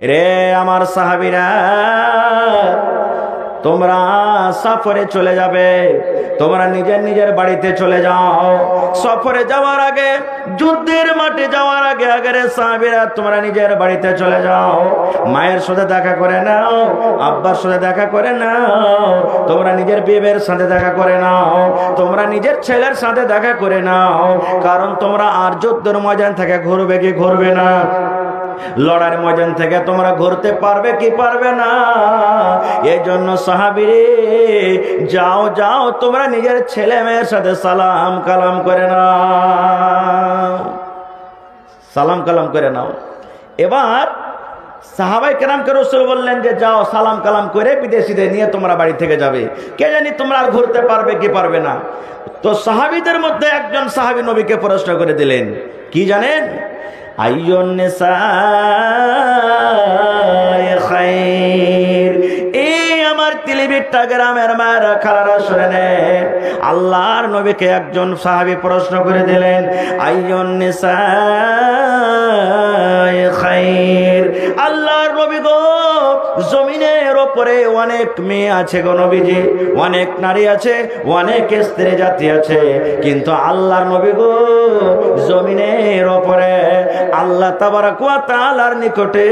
রে আমার সাহাবীরা, তোমরা সফরে চলে যাবে, তোমরা নিজের নিজের বাড়িতে চলে যাও। সফরে যাওয়ার আগে, যুদ্ধের মাঠে যাওয়ার আগে আগে সাহাবীরা তোমরা নিজের বাড়িতে চলে যাও। মায়ের সাথে দেখা করে নাও, আব্বার সাথে দেখা করে নাও, তোমরা নিজের বিবির সাথে দেখা করে নাও, তোমরা নিজের ছেলের সাথে দেখা করে নাও। কারণ তোমরা আর যুদ্ধের ময়দান থেকে ঘুরবে কি ঘুরবে না? লড়ার ময়দান থেকে তোমরা ঘুরতে পারবে কি পারবে না? এই জন্য সাহাবীরে, যাও যাও, তোমরা নিজের ছেলে মেয়ের সাথে সালাম কালাম করে নাও, সালাম কালাম করে নাও। এবার সাহাবাই কেরামকে রাসূল বললেন যে যাও সালাম কালাম করে বিদেশিদের নিয়ে তোমরা বাড়ি থেকে যাবে, কে জানি তোমরা আর ঘুরতে পারবে কি পারবে না। তো সাহাবীদের মধ্যে একজন সাহাবী নবীকে প্রশ্ন করে দিলেন, কি জানেন? আইয়ুন নিসায়ে খায়র। এই আমার তিলিবিট্টা গ্রামের মায়েরা খালারা শুনে নেন, আল্লাহর নবীকে একজন সাহাবী প্রশ্ন করে দিলেন, আইয়ুন নিসায়ে খায়র। আল্লাহর নবী গো, জমিনের উপরে অনেক মেয়ে আছে গো নবীজি, অনেক নারী আছে, অনেক স্ত্রী জাতি আছে, কিন্তু আল্লাহর নবী গো, জমিনের উপরে আল্লাহ তাবারক ওয়া তাআলার নিকটে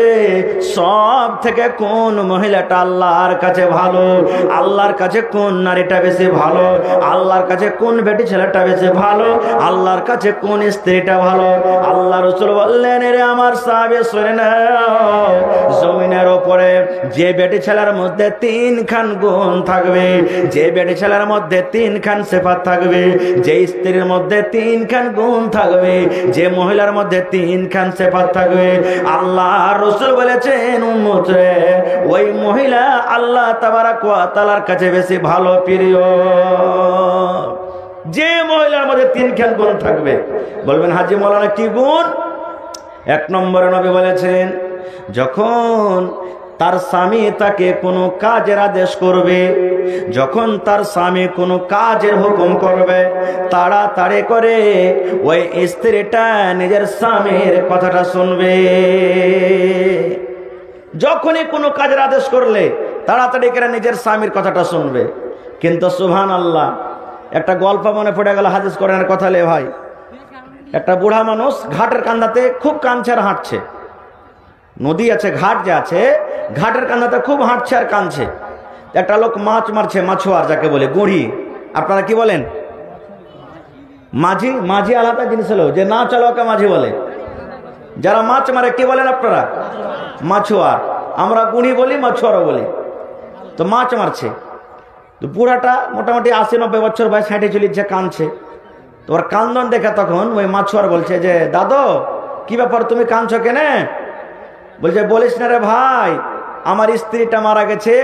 সব থেকে কোন মহিলাটা আল্লাহর কাছে ভালো? আল্লাহর কাছে কোন নারীটা বেশি ভালো? আল্লাহর কাছে কোন বেটি ছেলেটা বেশি ভালো? আল্লাহর কাছে কোন স্ত্রীটা ভালো? আল্লাহ রাসূল বললেন, রে আমার সাহাবী শুনে নাও, জমিনের উপরে যে বেটি ছেলের মধ্যে তিনখান গুণ থাকবে, যে বেটি ছেলের মধ্যে তিনখান সিফাত থাকবে, যে স্ত্রীর মধ্যে তিনখান গুণ থাকবে, যে মহিলার মধ্যে তিনখান সিফাত থাকবে, আল্লাহ রাসূল বলেছেন উম্মত রে, ওই মহিলা আল্লাহ তাবারক ওয়া তাআলার কাছে বেশি ভালো প্রিয়। যে মহিলার মধ্যে তিনখান গুণ থাকবে। বলবেন হাজী মাওলানা কি গুণ? এক নম্বরে নবী বলেছেন, যখন তার স্বামী তাকে কোনো কাজের আদেশ করবে, যখন তার স্বামী কোনো কাজের হুকুম করবে, তাড়াতাড়ি করে ওই স্ত্রীটা নিজের স্বামীর কথাটা শুনবে। যখনই কোনো কাজের আদেশ করলে তাড়াতাড়ি করে নিজের স্বামীর কথাটা শুনবে। কিন্তু সুবহানাল্লাহ, একটা গল্প মনে পড়ে গেল হাদিস কোরআনের কথা লে ভাই। একটা বুড়া মানুষ ঘাটের কান্দাতে খুব কাঁদছে আর হাঁটছে, নদী আছে, ঘাট যে আছে, ঘাটের কান্দাতে খুব হাঁটছে আর কাঁদছে। একটা লোক মাছ মারছে, মাছুয়ার যাকে বলে, গুঁড়ি, আপনারা কি বলেন? মাঝি। মাঝি আলাদা জিনিস হলো, যে না চালোকে মাঝি বলে। যারা মাছ মারে কি বলেন আপনারা? মাছুয়ার। আমরা গুঁড়ি বলি, মাছুয়ারও বলি। তো মাছ মারছে, তো বুড়াটা মোটামুটি 80-90 বছর বয়স, হেঁটে চলিচ্ছে, কাঁদছে। তো ওর কান্দন দেখে তখন ওই মাছুয়ার বলছে যে, দাদু কি ব্যাপার, তুমি কাঁদছো কেনে? বলছে, বলিস না রে ভাই, আমার স্ত্রীটা মারা গেছে,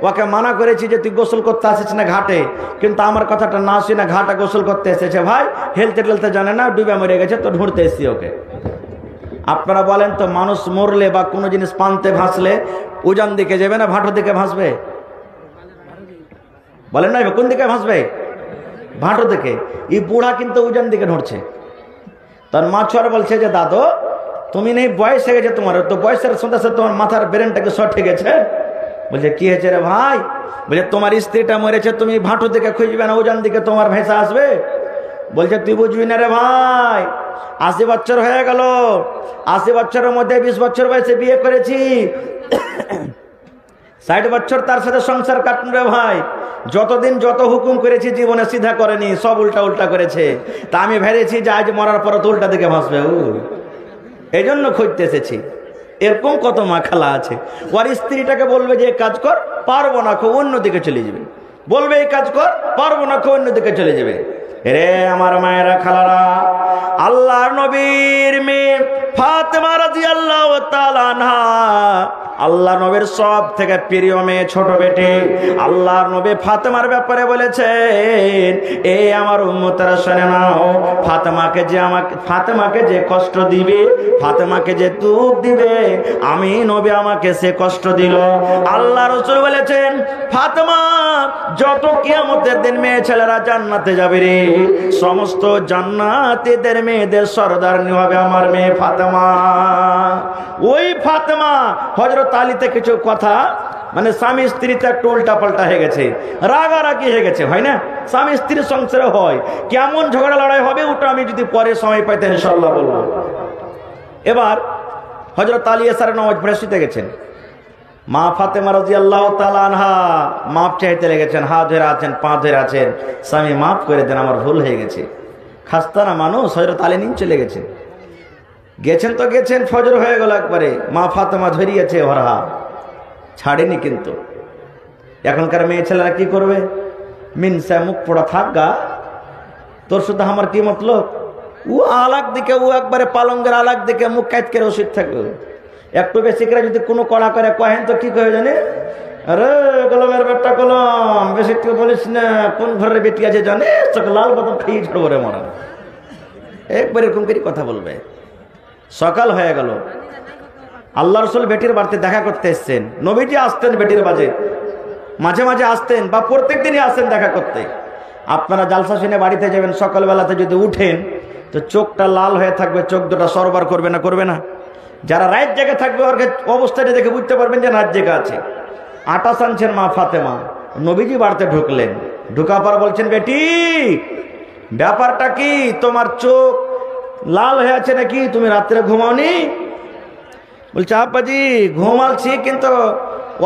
ওকে মানা করেছি যে তুই গোসল করতে আসিস না ঘাটে, কিন্তু আমার কথাটা না শুনে ঘাটে গোসল করতে এসেছে ভাই, হেলতে টেলতে জানে না, ডুবে মরে গেছে, তো ঢুঁড়তে এসছি ওকে। আপনারা বলেন তো, মানুষ মরলে বা কোনো জিনিস পান্তে ভাসলে উজান দিকে যাবে না ভাঁটো দিকে ভাসবে? বলেন না, কোন দিকে ভাসবে? ভাঁটো দিকে। এই বুড়া কিন্তু উজান দিকে ঢুঁড়ছে। তার মাছুয়ার বলছে যে, দাদু তুমি নেই, বয়স হয়ে গেছে তোমার, তো বয়সের সাথে সাথে তোমার মাথার ব্রেনটাকে শর্ট হয়ে গেছে। বলছে, কি হয়েছে রে ভাই? বলছে, তোমার স্ত্রীটা মরেছে, তুমি ভাঁটো দিকে খুঁজবে না, উজান দিকে তোমার ভেসা আসবে। বলছে, তুই বুঝবি না রে ভাই, 80 বছর হয়ে গেল, 80 বছরের মধ্যে 20 বছর বয়সে বিয়ে করেছি, 60 বছর তার সাথে সংসার কাটুন রে ভাই। যতদিন যত হুকুম করেছি জীবনে সিধা করেনি, সব উল্টা উল্টা করেছে। তা আমি ভেবেছি যে আজ মরার পর তো উল্টা দিকে ভাসবে, এই জন্য খুঁজতে এসেছি। এরকম কত মাখালা আছে। ওর স্ত্রীটাকে বলবে যে কাজ কর, পারবো না, খুব অন্যদিকে চলে যাবে। বলবে এই কাজ কর, পারবো না, খুব অন্যদিকে চলে যাবে। রে আমার মায়েরা খালারা, আল্লাহর নবীর মেয়ে ফাতেমা রাদিয়াল্লাহু তাআলা আনহা আল্লাহ নবীর সব থেকে প্রিয় মেয়ে ছোট বেটি আল্লাহর নবী ফাতেমার ব্যাপারে বলেছেন, এ আমার উম্মতেরা শুনে নাও, ফাতেমাকে যে কষ্ট দিবে, ফাতেমাকে যে দুঃখ দিবে, আমি নবী আমাকে সে কষ্ট দিল। আল্লাহ রাসূল বলেছেন, ফাতেমা যত কিয়ামতের দিন মেয়ে ছেলেরা জান্নাতে যাবে রে, সমস্ত জান্নাতীদের মেয়েদের সরদারনি হবে আমার মেয়ে ফাতেমা। ওই ফাতেমা হযরত আলীতে কিছু কথা মানে স্বামী স্ত্রীতে একটু উল্টা পাল্টা হয়ে গেছে, রাগারাগি হয়ে গেছে, হয় না? স্বামী স্ত্রীর সংসারে হয়, কেমন ঝগড়া লড়াই হবে ওটা আমি যদি পরে সময় পাইতে ইনশাআল্লাহ বলবো। এবার হযরত আলী এসারে নামাজ পড়ে শুতে গেছেন, মা ফাতেমা রাদিয়াল্লাহু তাআলা আনহা মাপ চাইতে লেগেছেন, হাত ধরে আছেন, পা ধরে আছেন, স্বামী মাফ করে দেন, আমার ভুল হয়ে গেছে। খাস্তানা মানুষ হযরত আলী নিয়ে চলে গেছেন, তো গেছেন, ফজর হয়ে গেল একবারে, মা ফাতেমা ধরিয়েছে ওরা ছাড়েনি। কিন্তু এখনকার মেয়ে ছেলেরা কি করবে, মিনসা মুখ পোড়া থাক গা, তোর শুধু আমার কি মতলব, ও আলাক দিকে, ও একবারে পালঙ্গের আলাক দিকে মুখ কাইট করে ওষুধ থাকবে। একটু বেশি করে যদি কোনো কড়া করে কহেন তো কি কয়ে জানে, আরে কলমের বেটা কলম, বেশি কেউ বলিস না, কোন ঘরের বেটি আছে জানে, তোকে লাল বোতল খাইয়ে ছাড়বো রে মরা, একবার এরকম করে কথা বলবে। সকাল হয়ে গেল, আল্লাহ রাসূল বেটির বাড়িতে দেখা করতে এসছেন। নবীজি আসতেন বেটির বাজে, মাঝে মাঝে আসতেন বা প্রত্যেক দিনই আসতেন দেখা করতে। আপনারা জালসা শুনে বাড়িতে যাবেন, সকালবেলাতে যদি উঠেন তো চোখটা লাল হয়ে থাকবে, চোখ দুটা সরবার করবে না, করবে না? যারা রাত জেগে থাকবে ওর অবস্থাটা দেখে বুঝতে পারবেন যে রাত জেগে আছে। আটা সানছেন মা ফাতেমা, নবীজি বাড়িতে ঢুকলেন, ঢুকা পর বলছেন, বেটি ব্যাপারটা কি, তোমার চোখ লাল হয়ে আছে নাকি, তুমি রাত্রে ঘুমাওনি? বলছে, আব্বাজি ঘুমালছি কিন্তু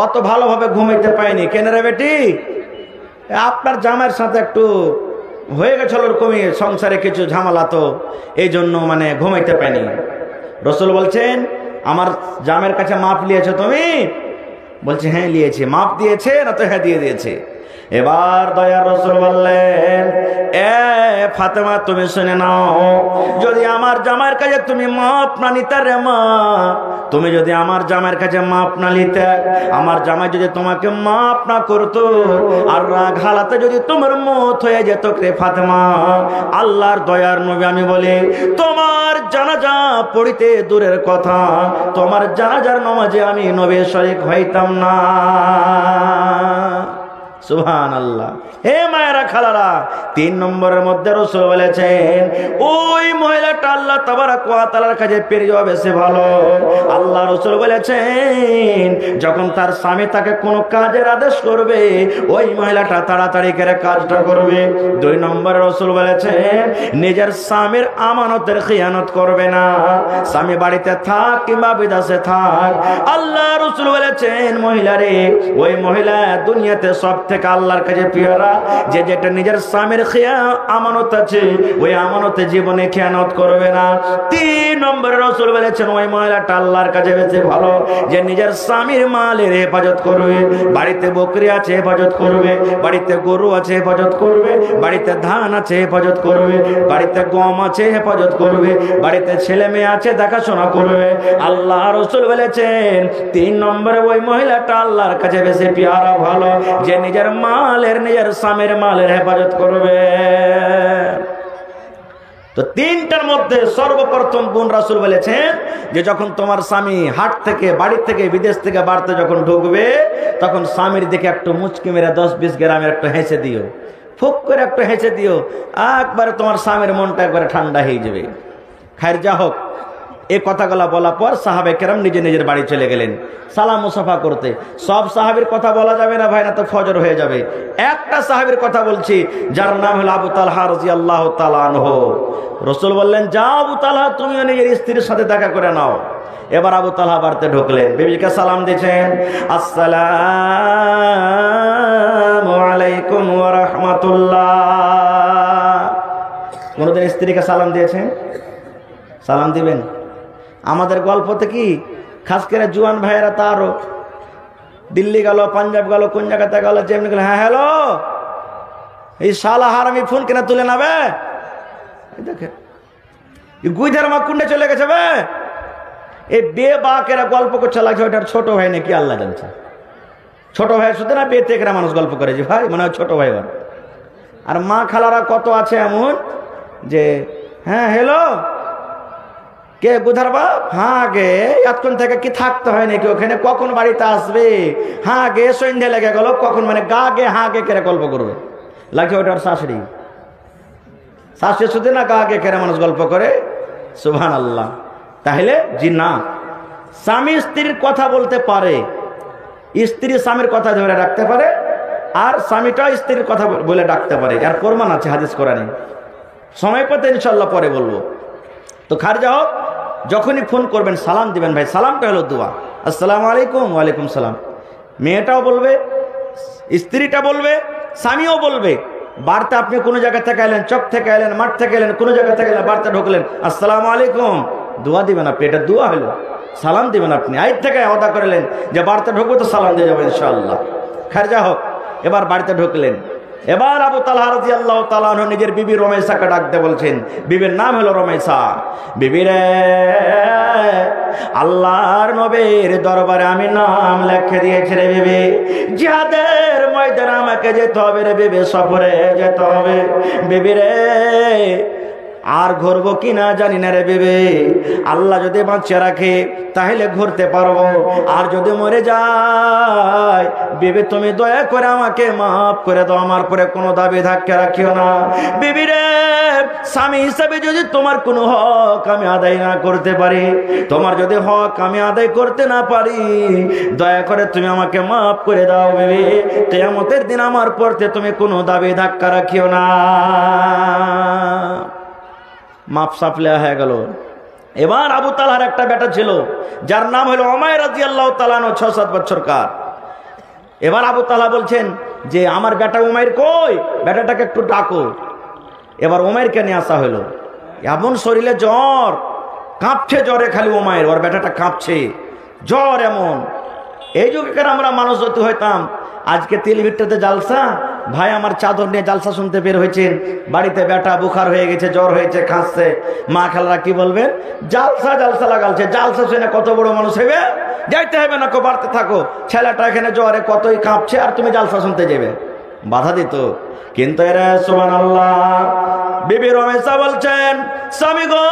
অত ভালোভাবে ঘুমাইতে পাইনি। কেন রে বেটি? আপনার জামাইয়ের সাথে একটু হয়ে গেছিল ওরকমই, সংসারে কিছু ঝামেলা, তো এই জন্য মানে ঘুমাইতে পাইনি। রাসূল বলছেন, আমার জামাইয়ের কাছে মাপ নিয়েছো তুমি? বলছে, হ্যাঁ নিয়েছি। মাপ দিয়েছে না? তো হ্যাঁ দিয়ে দিয়েছে। এবার দয়ার রাসূল বললেন, এ ফাতেমা তুমি শুনে নাও, যদি আমার জামাইয়ের কাছে তুমি মাপ না নিতে রে মা, তুমি যদি আমার জামাইয়ের কাছে মাপ না নিতে, আমার জামাই যদি তোমাকে মাপ না করতো, আর রাগ হালাতে যদি তোমার মত হয়ে যেত রে ফাতেমা, আল্লাহর দয়ার নবী আমি বলি, তোমার জানাজা পড়িতে দূরের কথা, তোমার জানাজার নামাজে আমি নবী শরীক হইতাম না। সুবহানাল্লাহ। হে মায়েরা খালারা, 3 নম্বরের মধ্যে রাসূল বলেছেন, ওই মহিলাটা আল্লাহ তাবারক ওয়া তাআলার কাছে প্রিয় বেশি ভালো। আল্লাহ রাসূল বলেছেন, যখন তার স্বামী তাকে কোনো কাজের আদেশ করবে, ওই মহিলাটা তাড়াতাড়ি করে কাজটা করবে। 2 নম্বরে রাসূল বলেছেন, নিজের স্বামীর আমানতের খিয়ানত করবে না, স্বামী বাড়িতে থাক কিংবা বিদেশে থাক। আল্লাহ রাসূল বলেছেন, মহিলারে, ওই মহিলা দুনিয়াতে সব থেকে আল্লাহর কাছে প্রিয়রা, যে যেটা নিজের স্বামীর আমানত আছে, ওই আমানতে জীবনে খেয়ানত করবে না। 3 নম্বরে রাসূল বলেছেন, ওই মহিলাটা আল্লাহর কাছে বেশি ভালো, যে নিজের স্বামীর মালের হেফাজত করবে। বাড়িতে বকরি আছে হেফাজত করবে, বাড়িতে গরু আছে হেফাজত করবে, বাড়িতে ধান আছে হেফাজত করবে, বাড়িতে গম আছে হেফাজত করবে, বাড়িতে ছেলে মেয়ে আছে দেখাশোনা করবে। আল্লাহ রাসূল বলেছেন, 3 নম্বরে ওই মহিলাটা আল্লাহর কাছে বেশি প্রিয়ারা ভালো, যে নিজের মালের, নিজের স্বামীর মালের হেফাজত করবে। তো 3টার মধ্যে সর্বপ্রথম গুণ রাসূল বলেছেন, যে যখন তোমার স্বামী হাট থেকে, বাড়ি থেকে, বিদেশ থেকে বাড়িতে যখন ঢুকবে, তখন স্বামীর দিকে একটু মুচকি মেরে 10-20 গ্রামের একটু হেসে দিও, ফুক করে একটু হেসে দিও, একবারে তোমার স্বামীর মনটা একবারে ঠান্ডা হয়ে যাবে। খায়ের যা হোক, এই কথাগুলা বলা পর সাহাবে কেরাম নিজে নিজের বাড়ি চলে গেলেন সালাম মুসাফা করতে। সব সাহাবীর কথা বলা যাবে না ভাই, না তো ফজর হয়ে যাবে। একটা সাহাবীর কথা বলছি, যার নাম হলো আবু তালহা রাদিয়াল্লাহু তাআলা আনহু। রাসূল বললেন, যাও আবু তালহা, তুমিও নিজের স্ত্রীর সাথে দেখা করে নাও। এবার আবু তালহা বাড়িতে ঢুকলেন, বিবিকে সালাম দিয়েছেন, আসসালামু আলাইকুম ওয়া রাহমাতুল্লাহ। কোনদিন স্ত্রীকে সালাম দিয়েছেন? সালাম দিবেন। আমাদের গল্পতে কি খাস করে জুয়ান ভাইয়েরা, তারও দিল্লি গেল, পাঞ্জাব গেল, কোন জায়গাতে গেল, যেমনি গেল, হ্যাঁ হ্যালো, এই শালা হারামি ফোন কেনা তুলে নেবে, দেখে গুইধার মা কুন্ডে চলে গেছে বে, এই বেবাকেরা গল্প করছে লাগছে ওইটার ছোট ভাই নাকি আল্লাহ জানছে। ছোট ভাইয়ের সাথে না বেতেকরা মানুষ গল্প করে যে ভাই মনে হয় ছোট ভাই ওর। আর মা খালারা কত আছে এমন যে হ্যাঁ হ্যালো কে বুধার বাপ, হ্যাঁ গে এতক্ষণ থেকে কি থাকতে হয় নাকি ওখানে, কখন বাড়িতে আসবে, হ্যাঁ গে সন্ধ্যে লেগে গেল কখন, মানে গা গে হ্যাঁ গে কেড়ে গল্প করবে লাগছে ওটার শাশুড়ি। শাশুড়ি শুধু না গা গে কেড়ে মানুষ গল্প করে, সুবহানাল্লাহ। তাহলে জি না, স্বামী স্ত্রীর কথা বলতে পারে, স্ত্রী স্বামীর কথা ধরে রাখতে পারে, আর স্বামীটা স্ত্রীর কথা বলে ডাকতে পারে। আর প্রমাণ আছে হাদিস কোরআনে, সময় পেতে ইনশাল্লাহ পরে বলবো। তো খারজা হোক, যখনই ফোন করবেন সালাম দিবেন ভাই, সালামটা হলো দোয়া, আসসালামু আলাইকুম, ওয়ালাইকুম সালাম। মেয়েটাও বলবে, স্ত্রীটা বলবে, স্বামীও বলবে। বার্তা আপনি কোনো জায়গা থেকে এলেন, চক থেকে এলেন, মাঠ থেকে এলেন, কোনো জায়গা থেকে এলেন, বার্তা ঢুকলেন, আসসালামু আলাইকুম, দোয়া দিবেন আপনি, এটা দোয়া হলো, সালাম দিবেন আপনি। আজ থেকে ওয়াদা করলেন যে বার্তা ঢুকবো তো সালাম দিয়ে যাবেন ইনশাআল্লাহ। খারজা হোক, এবার বাড়িতে ঢুকলেন। এবার আবু তালহা রাদিয়াল্লাহু তাআলা আনহু নিজের বিবি রমেসাকে ডাকতে বলছেন। বিবির নাম হলো রমেসা। বিবি রে, আল্লাহর নবীর দরবারে আমি নাম লিখে দিয়েছি রে বিবি, জিহাদের ময়দানে আমাকে যেতে হবে রে বিবি, সফরে যেতে হবে বিবি রে। আর ঘুরবো কিনা জানি না রে বিবি, আল্লাহ যদি বাঁচিয়ে রাখে তাহলে ঘুরতে পারবো, আর যদি মরে যায় বিবি তুমি দয়া করে আমাকে মাফ করে দাও, আমার পরে কোনো দাবি ধাক্কা রাখিও না বিবি রে। স্বামী হিসাবে যদি তোমার কোনো হক আমি আদায় না করতে পারি, তোমার যদি হক আমি আদায় করতে না পারি, দয়া করে তুমি আমাকে মাফ করে দাও বিবি। কিয়ামতের দিন আমার পরতে তুমি কোনো দাবি ধাক্কা রাখিও না। মাপ সাফলে হয়ে গেল। এবার আবু তালহার একটা বেটা ছিল যার নাম হলো উমাইর রাদিয়াল্লাহু তাআলা আনহু, 6-7 বছরকার। এবার আবু তালহা বলছেন যে আমার বেটা উমাইর কই, বেটাটাকে একটু ডাকো। এবার উমাইরকে নিয়ে আসা হলো। এমন শরীরে জ্বর, কাঁপছে জ্বরে, খালি উমাইর, ওর বেটাটা কাঁপছে, জ্বর এমন। এই যুগের আমরা মানুষ যদি হইতাম, আজকে তিলভিট্টাতে জালসা, ভাই আমার চাদর নিয়ে জালসা শুনতে বের হয়েছেন, বাড়িতে বেটা বুখার হয়ে গেছে, জ্বর হয়েছে, খাচ্ছে, মা খালারা কি বলবেন, জালসা জালসা লাগালছে, জালসা শুনে কত বড় মানুষ হবে, যাইতে হবে না, বাড়তে থাকো, ছেলেটা এখানে জ্বরে কতই কাঁপছে আর তুমি জালসা শুনতে যাবে, বাধা দিত। কিন্তু এরা সুবহানাল্লাহ, বিবি রমেসা বলছেন স্বামী গো,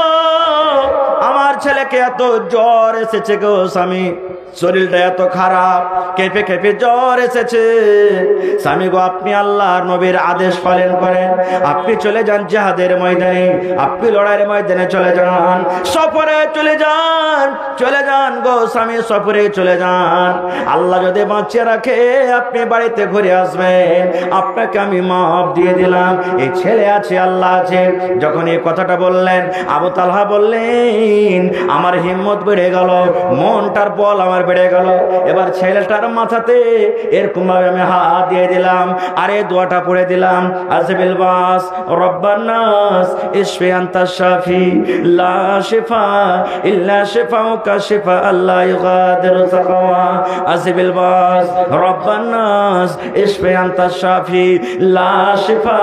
আমার ছেলেকে এত জ্বর এসেছে গো স্বামী, শরীরটা এত খারাপ, কেঁপে কেঁপে জ্বর এসেছে। স্বামী গো, আপনি আল্লাহর নবীর আদেশ পালন করেন, আপনি চলে যান জিহাদের ময়দানে, আপনি লড়াইয়ের ময়দানে চলে যান, সফরে চলে যান, চলে যান গো স্বামী, সফরে চলে যান। আল্লাহ যদি বাঁচিয়ে রাখে আপনি বাড়িতে ঘুরে আসবেন, আপনাকে আমি মাফ দিয়ে দিলাম, এই ছেলে আছে, আল্লাহ আছে। যখন এই কথাটা বললেন, আবু তালহা বললেন আমার হিম্মত বেড়ে গেল, মনটার বল আমার বেড়ে গেল। এবার ছেলেটার মাথাতে এরকম ভাবে আমি হাত দিয়ে দিলাম, আর এই দোয়াটা পড়ে দিলাম, আসবিল বাস রব্বান নাস ইশফি আনতা শাফি লা শিফা ইল্লা শিফাউকা শিফা আল্লাহ ইউগাদিরু সাকাওয়া, আসবিল বাস রব্বান নাস ইশফি আনতা শাফি লা শিফা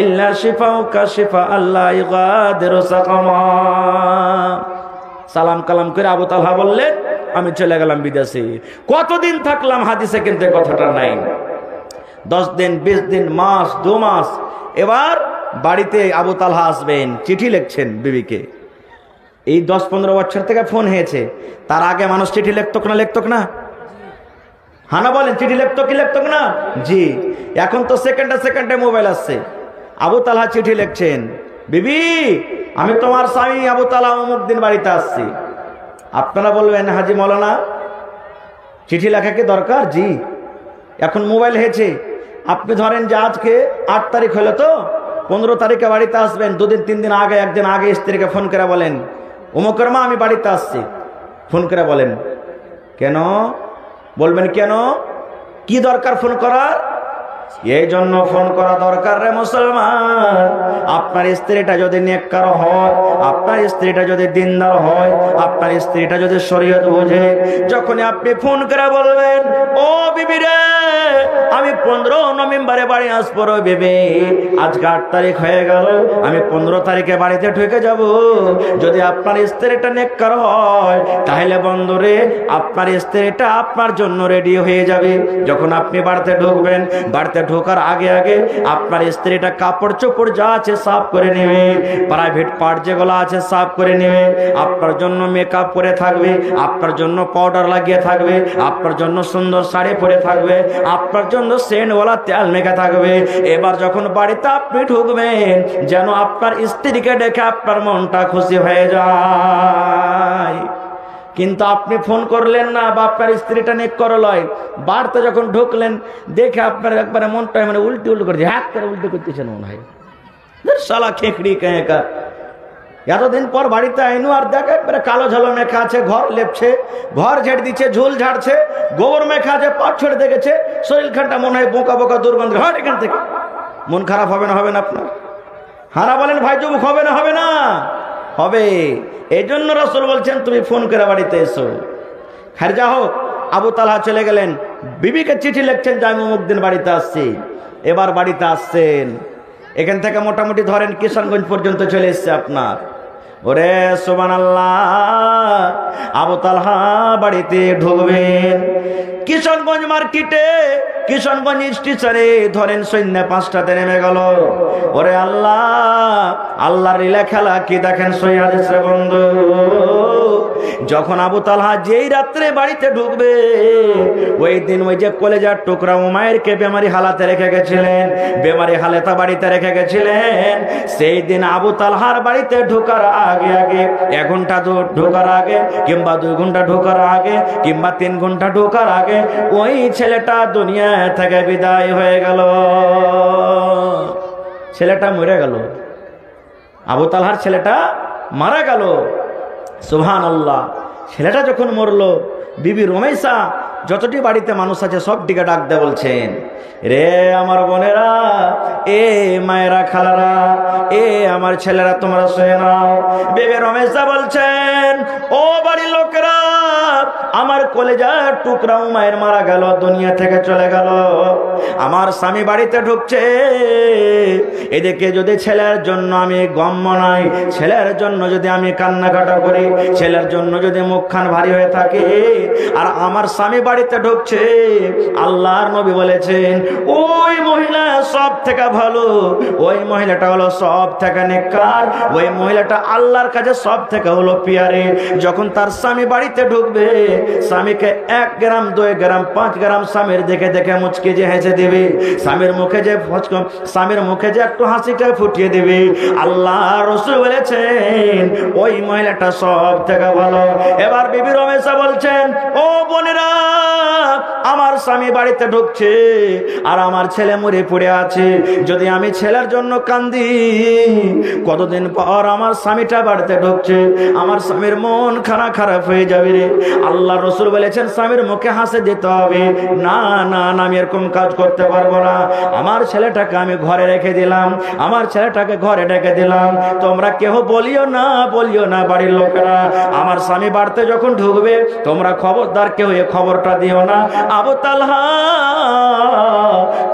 ইল্লা শিফাউকা শিফা আল্লাহ ইউগাদিরু সাকাওয়া। সালাম কালাম করে আবু তালহা বললেন আমি চলে গেলাম বিদেশে। কতদিন থাকলাম হাদিসে কিন্তু কথাটা নাই, 10 দিন, 20 দিন, মাস, 2 মাস। এবার বাড়িতে আবু তালহা আসবেন, চিঠি লিখছেন বিবিকে। এই 10-15 বছর থেকে ফোন হয়েছে, তার আগে মানুষ চিঠি লিখতো না? হানা বলেন, চিঠি লিখতো কি লিখতো না? জি। এখন তো সেকেন্ডে মোবাইল আসছে। আবু তালহা চিঠি লিখছেন, বিবি আমি তোমার স্বামী আবু তালহা অমুক দিন বাড়িতে আসছি। আপনারা বলবেন হাজি মৌলানা চিঠি লেখা কি দরকার? জি। এখন মোবাইল হয়েছে, আপনি ধরেন যে আজকে 8 তারিখ হলো, তো 15 তারিখে বাড়িতে আসবেন, 2 দিন 3 দিন আগে, 1 দিন আগে স্ত্রীকে ফোন করে বলেন অমুকের মা আমি বাড়িতে আসছি, ফোন করে বলেন। কেন বলবেন, কেন কি দরকার ফোন করার? এই জন্য ফোন করা দরকার রে মুসলমান। আপনার স্ত্রীটা যদি নেককার হয়, আপনার স্ত্রীটা যদি দিনদার হয়, আপনার স্ত্রীটা যদি শরীয়ত বোঝে, যখনই আপনি ফোন করে বলবেন ও বিবি রে আমি 15 নভেম্বরে বাড়ি আসবো রে বিবি, আজকে 8 তারিখ হয়ে গেল, আমি 15 তারিখে বাড়িতে ঢুকে যাব। যদি আপনার স্ত্রীটা নেককার হয় তাহলে বন্ধুরে আপনার স্ত্রীটা আপনার জন্য রেডি হয়ে যাবে। যখন আপনি বাড়িতে ঢুকবেন, বাড়িতে ঢোকার আগে আগে আপনার স্ত্রীটা কাপড় চোপড় যা আছে সাফ করে নেবে, প্রাইভেট পার্ট যেগুলো আছে সাফ করে নেবে, আপনার জন্য মেকআপ করে থাকবে, আপনার জন্য পাউডার লাগিয়ে থাকবে, আপনার জন্য সুন্দর শাড়ি পরে থাকবে, আপনার জন্য সেন্টওয়ালা তেল মেখে থাকবে। এবার যখন বাড়িতে আপনি ঢুকবেন যেন আপনার স্ত্রীকে দেখে আপনার মনটা খুশি হয়ে যায়। কিন্তু আপনি ফোন করলেন না বা আপনার স্ত্রীটা নেক করলয়, বাড়িতে যখন ঢুকলেন দেখে আপনার একবারে মনটা মানে উল্টি উল্টো করছে, হ্যাক করে উল্টো করতেছেন মনে হয় শালা খেকড়ি কেঁকা। এতদিন পর বাড়িতে আইনু আর দেখে একবারে কালো ঝালো মেখা আছে, ঘর লেপছে, ঘর ঝেড়ে দিচ্ছে, ঝুল ঝাড়ছে, গোবর মেখা আছে, পাট ছড়ে দেখেছে, শরীর খানটা মনে হয় বোকা বোকা দুর্গন্ধ। হট এখান থেকে। মন খারাপ হবে না? হবে না আপনার? হারা বলেন ভাই যুবক, হবে না? হবে না? হবে। এই জন্য রাসূল বলছেন তুমি ফোন করে বাড়িতে এসো। খারজা হোক আবু তালহা চলে গেলেন, বিবিকে চিঠি লিখছেন যে আমি অমুক দিন বাড়িতে আসছি। এবার বাড়িতে আসছেন, এখান থেকে মোটামুটি ধরেন কিশোরগঞ্জ পর্যন্ত চলে এসছে আপনার। ওরে সুবহানাল্লাহ, আবু তালহা বাড়িতে ঢুকবেন কিশোরগঞ্জ মার্কেটে, কিশোরগঞ্জ স্টেশনে ধরেন সন্ধ্যা 5টাতে নেমে গেল। ওরে আল্লাহ, আল্লাহর লীলা খেলা কি দেখেন সই হাদিসে বন্ধু। যখন আবু তালহা যেই রাত্রে বাড়িতে ঢুকবে, ওই দিন ওই যে কলেজার টুকরা উমাইরকে বেমারি হালাতে রেখে গেছিলেন, বেমারি হালাতে বাড়িতে রেখে গেছিলেন, সেই দিন আবু তালহার বাড়িতে ঢোকার আগে আগে 1 ঘন্টা ঢোকার আগে কিংবা 2 ঘন্টা ঢোকার আগে কিংবা 3 ঘন্টা ঢোকার আগে ওই ছেলেটা দুনিয়া থেকে বিদায় হয়ে গেল। ছেলেটা মরে গেল, আবু তালহার ছেলেটা মারা গেল। সুবহানাল্লাহ। ছেলেটা যখন মরলো, বিবি রুমাইসা যতটি বাড়িতে মানুষ আছে সব দিকে ডাক দিয়ে বলছেন, রে আমার বোনেরা, এ মায়েরা, খালারা, এ আমার ছেলেরা, তোমরা শুনে নাও। বিবি রুমাইসা বলছেন, ও বাড়ির লোকেরা, আমার কলেজার টুকরা উমাইর মারা গেল, দুনিয়া থেকে চলে গেল। আমার স্বামী বাড়িতে ঢুকছে, এদিকে যদি ছেলের জন্য আমি গম মনাই, ছেলের জন্য যদি আমি কান্নাকাটা করি, ছেলের জন্য যদি মুখখান ভারী হয়ে থাকে, আর আমার স্বামী বাড়িতে ঢুকছে, আল্লাহর নবী বলেছেন ওই মহিলা সব থেকে ভালো, ওই মহিলাটা হলো সব থেকে নেককার, ওই মহিলাটা আল্লাহর কাছে সব থেকে হলো পিয়ারে। যখন তার স্বামী বাড়িতে ঢুকবে, স্বামীকে 1 গ্রাম 2 গ্রাম 5 গ্রাম স্বামীর দেখে দেখে মুচকে যে হেসে দেবে, স্বামীর মুখে যে একটু হাসিটা ফুটিয়ে দেবে। আল্লাহ রাসূল বলেছেন ওই মহিলাটা সব থেকে ভালো। এবার বিবি রমেশা বলছেন, ও বোনেরা, আমার স্বামী বাড়িতে ঢুকছে আর আমার ছেলে মরে পড়ে আছে, যদি আমি ছেলের জন্য কান্দি, কতদিন পর আমার স্বামীটা বাড়িতে ঢুকছে, আমার স্বামীর মন খারাপ হয়ে যাবে রে। আল্লাহ রাসূল বলেছেন স্বামীর মুখে হাসি দিতে হবে। না না না, আমি এরকম কাজ করতে পারবো না। আমার ছেলেটাকে আমি ঘরে রেখে দিলাম, আমার ছেলেটাকে ঘরে রেখে দিলাম, তোমরা কেউ বলিও না বাড়ির লোকেরা, আমার স্বামী বাড়িতে যখন ঢুকবে তোমরা খবরদার কেউ এ খবরটা দিও না, আবু তালহা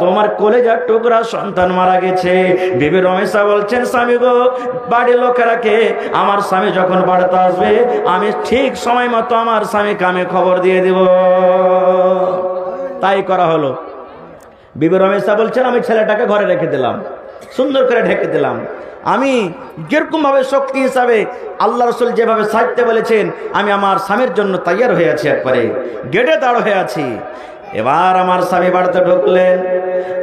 তোমার কলেজার টুকরা সন্তান মারা গেছে। বিবি রমেশা বলছেন, স্বামী গো, বাড়ির লোকেরাকে আমার স্বামী যখন বাড়িতে আসবে আমি ঠিক সময় মতো আমার স্বামীকে আমি খবর দিয়ে দেব। তাই করা হলো। বিবি রমেশা বলছেন, আমি ছেলেটাকে ঘরে রেখে দিলাম, সুন্দর করে ঢেকে দিলাম। আমি যেরকম ভাবে শক্তি হিসাবে আল্লাহ রাসূল যেভাবে সাজতে বলেছেন, আমি আমার স্বামীর জন্য তৈয়ার হয়ে আছি, একবারে গেটে দাঁড় হয়ে আছি। এবার আমার স্বামী বাড়িতে ঢুকলেন,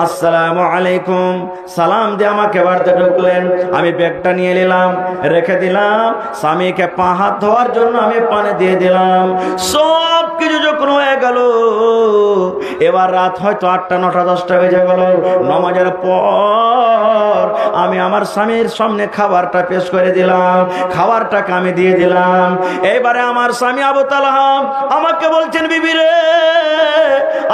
আসসালামু আলাইকুম সালাম দিয়ে আমাকে বাড়িতে ঢুকলেন। আমি ব্যাগটা নিয়ে নিলাম, রেখে দিলাম, স্বামীকে পা হাত ধোয়ার জন্য আমি পানি দিয়ে দিলাম। সব কিছু যখন হয়ে গেল, এবার রাত হয়তো 8টা 9টা 10টা বেজে গেল। নামাজের পর আমি আমার স্বামীর সামনে খাবারটা পেশ করে দিলাম, খাবারটাকে আমি দিয়ে দিলাম। এইবারে আমার স্বামী আবু তালহা আমাকে বলছেন, বিবি রে,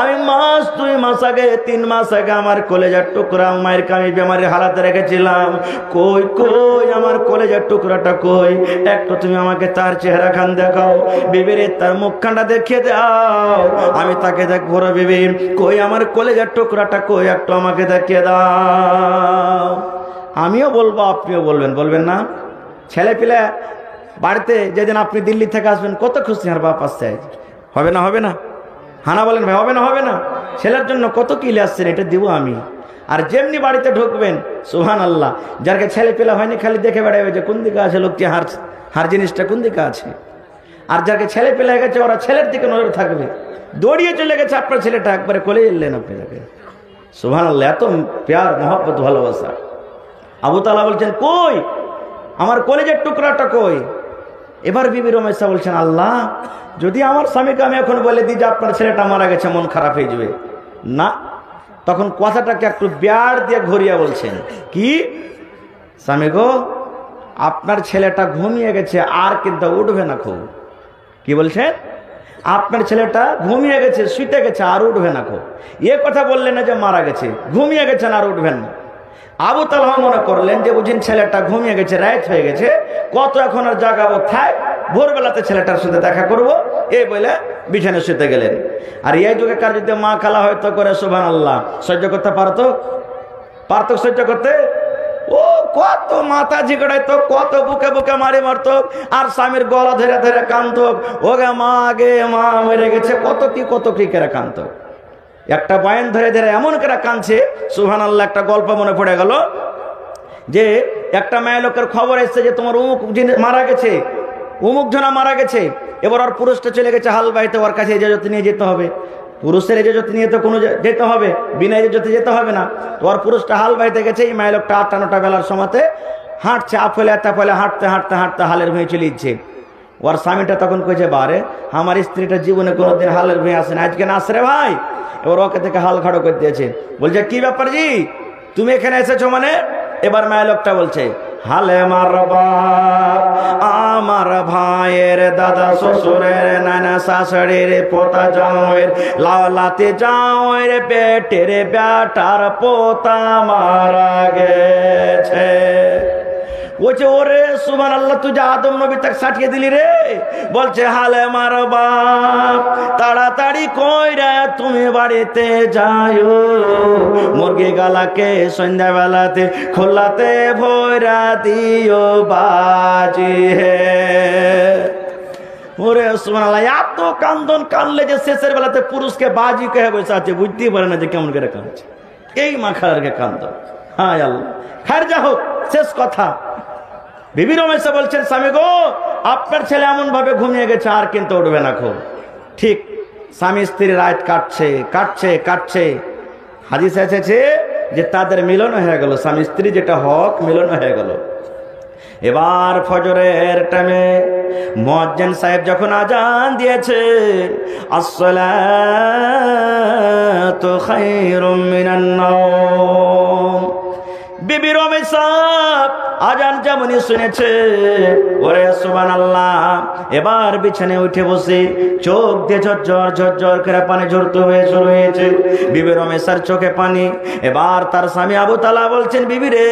আমি মাস 2 মাস আগে 3 মাস আগে আমার কলেজার টুকরা মায়ের আমি বেমারির হালাতে রেখেছিলাম, কই কই আমার কলেজার টুকরাটা কই, একটু তুমি আমাকে তার চেহারা খান দেখাও। বিবির তার মুখখানটা দেখিয়ে দাও, আমি তাকে দেখবো রে বিবি, কই আমার কলেজার টুকরাটা কই, একটু আমাকে দেখিয়ে দাও। আমিও বলবো, আপনিও বলবেন, বলবেন না? ছেলে পিলে বাড়িতে যেদিন আপনি দিল্লি থেকে আসবেন কত খুশি, আর বাপ আসছে, হবে না? হবে না? হানা বলেন ভাই, হবে না? হবে না? ছেলের জন্য কত কিলে আসছেন, এটা দিব আমি। আর যেমনি বাড়িতে ঢুকবেন, সুবহানাল্লাহ, যার ছেলে পেলা হয়নি খালি দেখে বেড়াবে যে কোন দিকে আছে লোকটি, হার জিনিসটা কোন দিকে আছে। আর যাকে ছেলে পেলে হয়ে গেছে ওরা ছেলের দিকে নজর থাকবে, দৌড়িয়ে চলে গেছে আপনার ছেলেটা, একবারে কোলে এলেন আপনি তাকে। সুবহানাল্লাহ, এত প্যার মহব্বত ভালোবাসা। আবু তাআলা বলছেন, কই আমার কলেজের টুকরাটা কই? এবার বিবি রমেশা বলছেন, আল্লাহ, যদি আমার স্বামীকে আমি এখন বলে দিই যে আপনার ছেলেটা মারা গেছে, মন খারাপ হয়ে যাবে না? তখন কথাটাকে একটু বিয়ার দিয়ে ঘুরিয়ে বলছেন, কি স্বামী গো, আপনার ছেলেটা ঘুমিয়ে গেছে, আর কিন্তু উঠবে না। খুব কি বলছেন? আপনার ছেলেটা ঘুমিয়ে গেছে, শুইতে গেছে, আর উঠবে না। খুব এ কথা বললেন না যে মারা গেছে, ঘুমিয়ে গেছেন আর উঠবেন না। আবু তালহা মনে করলেন যে বুঝিন ছেলেটা ঘুমিয়ে গেছে, রাত হয়ে গেছে, কত এখন আর জাগাবো, থাক ভোরবেলাতে ছেলেটার সাথে দেখা করব, এই বলে বিছানে শুতে গেলেন। আর এই যুগে কার যদি মা খালা হয়তো করে, সুবহানাল্লাহ, সহ্য করতে পারতো? সহ্য করতে? ও কত মাথা ঝিকড়াইতো, কত বুকে বুকে মারি মারতো, আর স্বামীর গলা ধরে ধরে কাঁদতো, ওগে মা, আগে মা মরে গেছে, কত কি করে কাঁদতো। একটা বয়ান ধরে ধরে এমন করে কাঁদছে, সুবহানাল্লাহ। একটা গল্প মনে পড়ে গেল যে একটা মেয়ে লোকের খবর এসছে যে তোমার অমুক মারা গেছে, অমুক জনা মারা গেছে। এবার ওর পুরুষটা চলে গেছে হাল বাইতে, ওর কাছে ইজাজত নিয়ে যেতে হবে। পুরুষের ইজাজত নিয়ে তো কোনো যেতে হবে, বিনা ইজাজতে যেতে হবে না। তো ওর পুরুষটা হাল বাইতে গেছে, এই মেয়ে লোকটা 8টা-9টা বেলার সময়তে হাঁটছে, আফলে তাফলে হাঁটতে হাঁটতে হাঁটতে হালের ভুঁয়ে চলে যাচ্ছে। ওর স্বামীটা তখন কইছে, বারে আমার স্ত্রীটা জীবনে কোনোদিন হালের ভুঁয়ে আসে না, আজকে না আসে রে ভাই। এবার ওকে থেকে হাল খাড়ো করে দিয়েছে। বলছে, কি ব্যাপার জি, তুমি এখানে এসেছো মানে? এবার মায়ের লোকটা বলছে, হালে মার বাপ, আমার ভাইয়ের দাদা শ্বশুরের নানা শাশুড়ির পোতা জামাইয়ের লালাতে জামাইয়ের পেটের বেটার পোতা মারা গেছে। বলছে, ওরে সুবহানাল্লাহ, তুই যে আদম নবী তাকে সাটিয়ে দিলি রে। বলছে, হালে মার বাপ, তাড়াতাড়ি কইরা তুমি বাড়িতে যাও, মুরগি গালাকে সন্ধ্যাবেলাতে খোলাতে ভৈরা দিও বাজি হে। ওরে সুবহানাল্লাহ, এত কান্দন কানলে যে শেষের বেলাতে পুরুষকে বাজি কহে বসে আছে, বুঝতেই পারে না যে কেমন করে কাঁদছে। এই মাখারকে কান্দন। হায় আল্লাহ, খার যা হোক, শেষ কথা, বিবি রমেশা বলছেন, স্বামী গো, আপনার ছেলে এমন ভাবে ঘুমিয়ে গেছে, আর কিন্তু উঠবে না। খুব ঠিক স্বামী স্ত্রী রাত কাটছে কাটছে কাটছে, হাদিস এসেছে যে তাদের মিলন হয়ে গেল, স্বামী স্ত্রী যেটা হক মিলন হয়ে গেল। এবার ফজরের টাইমে মুয়াজ্জিন সাহেব যখন আজান দিয়েছে, আসসালাতু খায়রুম মিনান নাওম, বিবি রমেশা আজান যেমনই শুনেছে, ওরে সুবহানাল্লাহ, এবার বিছানে উঠে বসে চোখ দিয়ে ঝরঝর ঝরঝর করে পানি ঝরতে হয়ে শুরু হয়েছে। বিবি রমেশার চোখে পানি। এবার তার স্বামী আবু তাআলা বলছেন, বিবি রে,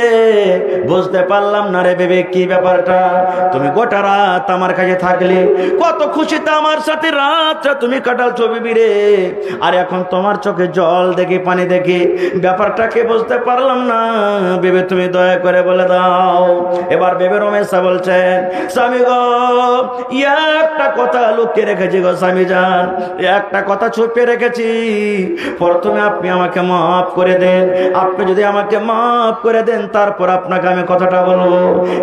বুঝতে পারলাম না রে বিবি, কি ব্যাপারটা? তুমি গোটা রাত আমার কাছে থাকলে, কত খুশিতে আমার সাথে রাতটা তুমি কাটালছো বিবি রে, আর এখন তোমার চোখে জল দেখি, পানি দেখি, ব্যাপারটাকে বুঝতে পারলাম না বিবি, তুমি দয়া করে বলে দাও। এবার বিবি রমেশা বলছেন, স্বামী গো, একটা কথা লুকিয়ে রেখেছি গো স্বামী জান, একটা কথা ছুপিয়ে রেখেছি, প্রথমে আপনি আমাকে মাফ করে দেন। আপনি যদি আমাকে মাফ করে দেন, তারপর আপনাকে আমি কথাটা বলবো।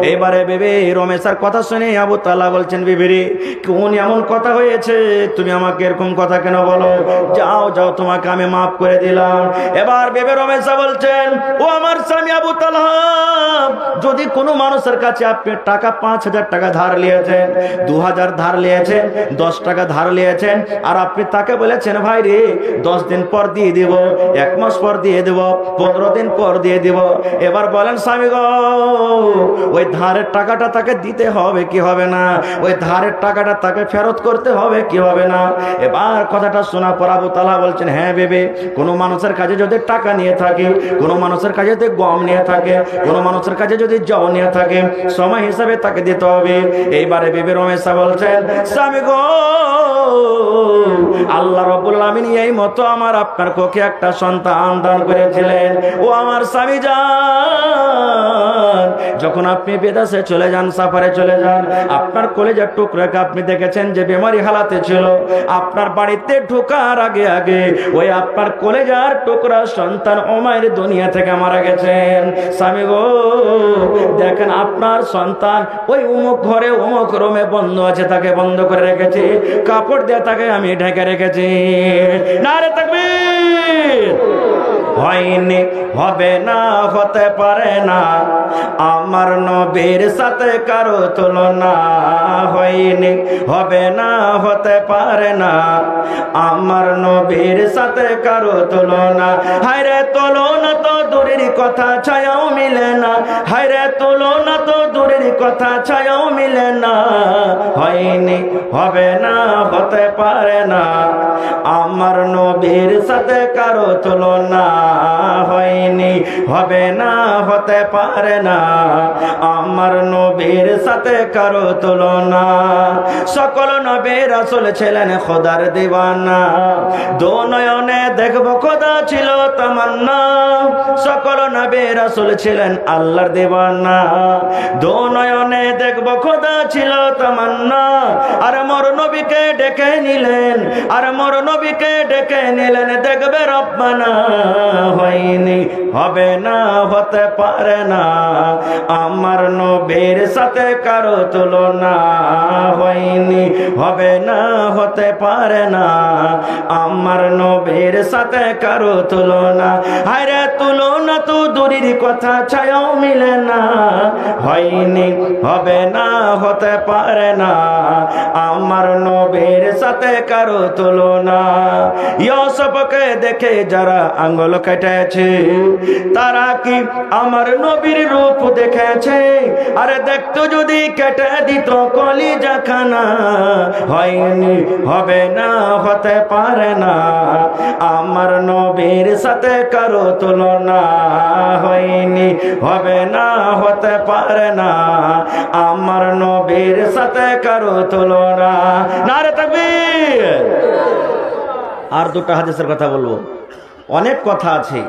এইবারে বিবি রমেশার কথা শুনে আবু তাআলা বলছেন, বিবি রে, কোন এমন কথা হয়েছে, তুমি আমাকে এরকম কথা কেন বলো? যাও যাও, তোমাকে আমি মাফ করে দিলাম। এবার বিবি রমেশা বলছেন, ও আমার স্বামী আবু তাআলা, যদি যদি কোনো মানুষের কাছে আপনি টাকা 5,000 টাকা ধার নিয়েছেন, 2,000 ধার নিয়েছেন, 10 টাকা ধার নিয়েছেন, আর আপনি তাকে বলেছেন ভাই রে 10 দিন পর দিয়ে দিব, 1 মাস পর দিয়ে দেব, 15 দিন পর দিয়ে দিব, এবার বলেন স্বামী গো ওই ধারের টাকাটা তাকে দিতে হবে কি হবে না? ওই ধারের টাকাটা তাকে ফেরত করতে হবে কি হবে না? এবার কথাটা শোনা পর আবু তালহা বলছেন, হ্যাঁ ভেবে কোনো মানুষের কাছে যদি টাকা নিয়ে থাকে, কোনো মানুষের কাছে যদি গম নিয়ে থাকে, কোনো মানুষের কাছে যদি জব নিয়ে থাকে, সময় হিসাবে তাকে দিতে হবে। এইবারে বিবি রমেশা বলছেন, স্বামী গো আল্লাহ রাব্বুল আলামিন এই মতো আমার আপনার কোকে একটা সন্তান দান করেছিলেন। ও আমার স্বামী যান, যখন আপনি বিদেশে চলে যান, সফরে চলে যান, আপনার কলেজের টুকরাকে আপনি দেখেছেন যে বেমারি হালাতে ছিল, আপনার বাড়িতে ঢোকার আগে আগে ওই আপনার কলেজার টুকরা সন্তান ওমায়ের দুনিয়া থেকে মারা গেছেন। স্বামী গো দেখেন আপনার সন্তান ওই অমুক ঘরে অমুক রুমে বন্ধ আছে, তাকে বন্ধ করে রেখেছি, কাপড় দিয়ে তাকে আমি ঢেকে রেখেছি। নারে তাকবীর! হয়নি, হবে না, হতে পারে না, আমার নবীর সাথে কারো তুলনা। হয়নি, হবে না, হতে পারে না, আমার নবীর সাথে কারো তুলনা। হায়রে তুলনা তো দূরের কথা, ছায়াও মিলে না। হায়রে তুলনা তো দূরের কথা, ছায়াও মিলে না। হয়নি, হবে না, হতে পারে না, আমার নবীর সাথে কারো তুলনা। হয়নি, হবে না, হতে পারে না, আমার নবীর সাথে কারো তুলনা। সকল নবী রাসূল ছিলেন খোদার দিওয়ানা, দো নয়নে দেখব খোদা ছিল তামান্না। সকল নবী রাসূল ছিলেন আল্লাহর দিওয়ানা, দো নয়নে দেখব খোদা ছিল তামান্না। আর মোর নবীকে ডেকে নিলেন, আর মোর নবীকে ডেকে নিলেন, দেখবে রব্বানা। হয়নি, হবে না, হতে পারে না, আমার নবীর সাথে কারো তুলনা। হয়নি, হবে না, হতে পারে না, আমার নবীর সাথে কারো তুলনা। হায়রে তুলনা তো দূরের কথা, ছায়াও মিলে না। হয়নি, হবে না, হতে পারে না, আমার নবীর সাথে কারো তুলনা। ইউসুফকে দেখে যারা আঙ্গুল কেটেছে, তারা কি আমার নবীর রূপ দেখেছে? আরে দেখতো যদি কেটে দিত কলিজা খানা। হয়নি, হবে না, হতে পারে না, আমার নবীর সাথে কারো তুলনা। হয়নি, হবে না, হতে পারে না, আমার নবীর সাথে কারো তুলনা। নারে তাকবীর! আর দুটো হাদিসের কথা বলবো, অনেক কথা আছে।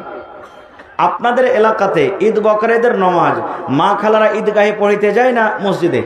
আপনাদের এলাকাতে ঈদ বকরা ঈদের নামাজ মা খালারা ঈদগাহে পড়িতে যায় না মসজিদে?